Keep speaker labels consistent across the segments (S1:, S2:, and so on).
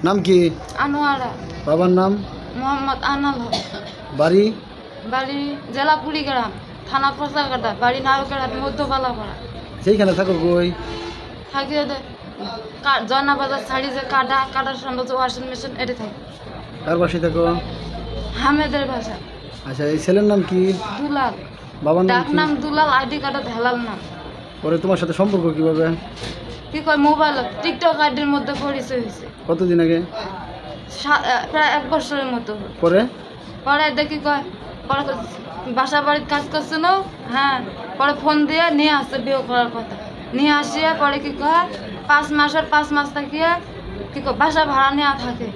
S1: নাম কি?
S2: আনোয়ারা।
S1: বাবার নাম?
S2: মোহাম্মদ আনাল হক।
S1: বাড়ি?
S2: বাড়ি জেলা কুড়িগ্রাম, থানা প্রচারকাটা, বাড়ি নারকেলহাট, মধ্যপালাপাড়া।
S1: সেইখানে থাকো কই?
S2: থাকি জয়নাবাজার শাড়ি যে কাটার সৌন্দর্য ওয়াশিং মেশিন এটা থাকে।
S1: কার বাসায় থাকো?
S2: হামেদের ভাষা।
S1: আচ্ছা, এই ছেলের নাম কি?
S2: দুলাল।
S1: বাবার নাম
S2: ডাক
S1: কি?
S2: নাম দুলাল, আইডি কার্ডে হেলাল নাম।
S1: পরে তোমার সাথে সম্পর্ক কিভাবে?
S2: কি কয় মোবাইল টিকটক আইডির মধ্যে পরিচয় হয়েছে।
S1: কতদিন আগে?
S2: প্রায় 1 বছরের মতো।
S1: পরে
S2: পরে দেখি কয় পরে বাসা বাড়ির কাজ করছে না, হ্যাঁ পরে ফোন দিয়ে নিয়ে আসছে বিয়ে করার কথা। নিয়ে আসিয়া পরে কি কয় 5 মাস থাকিয়ে কি কয় বাসা ভাড়া নেওয়া থাকে।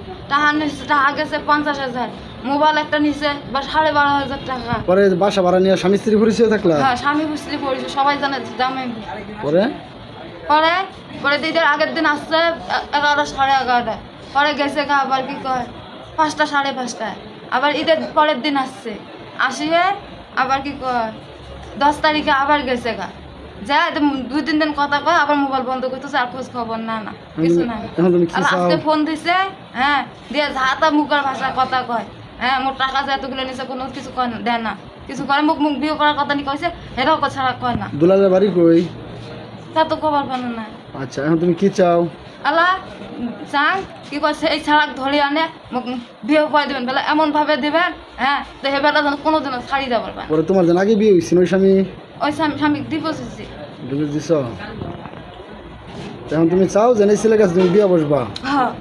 S2: টাকা গেছে 50,000, মোবাইল একটা নিছে বা 12,500 টাকা।
S1: পরে বাসা ভাড়া নিয়ে স্বামী স্ত্রী পরিচয় থাকলা?
S2: হ্যাঁ, স্বামী স্ত্রী পরিচয়, সবাই জানে জামাই।
S1: পরে
S2: পরে পরে ঈদের আগের দিন আসছে 11টা, 11:30। পরে গেছে গা আবার কি কয় 5টা, 5:30। আবার ঈদের পরের দিন আসছে, আসিয়ে আবার কি কয় 10 তারিখে আবার গেছে গা। যা 2-3 দিন কথা কয়, আবার মোবাইল বন্ধ করতেছে, আর খোঁজ খবর না কিছু না। আজকে ফোন দিছে, হ্যাঁ দিয়ে ঝাঁতা মুখের ভাষা কথা কয়। হ্যাঁ, মোর টাকা যে এতগুলো নিছে কোনো কিছু কয় না, দেয় না কিছু করে। মুখ বিয়ে করার কথা নি কইছে, হেরাও ছাড়া কয় না।
S1: দুলালের বাড়ি কই?
S2: তা তো খবর পানো না।
S1: আচ্ছা, এখন তুমি কি চাও?
S2: আল্লাহ চাং কি কইছে এই ছাড়াক ধরে আনে মোক বিয়ে করে দিবেন, বলে এমন ভাবে দিবেন, হ্যাঁ তো হেবেলা যেন কোনোদিনও ছাড়ি যাব পারবে।
S1: পরে তোমার যেন আগে বিয়ে হয়েছিল ওই স্বামী?
S2: ওই স্বামী ডিভোর্স হয়েছে।
S1: ডিভোর্স দিছ? এখন তুমি চাও যে এই ছেলের কাছে তুমি বিয়ে বসবা?
S2: হ্যাঁ।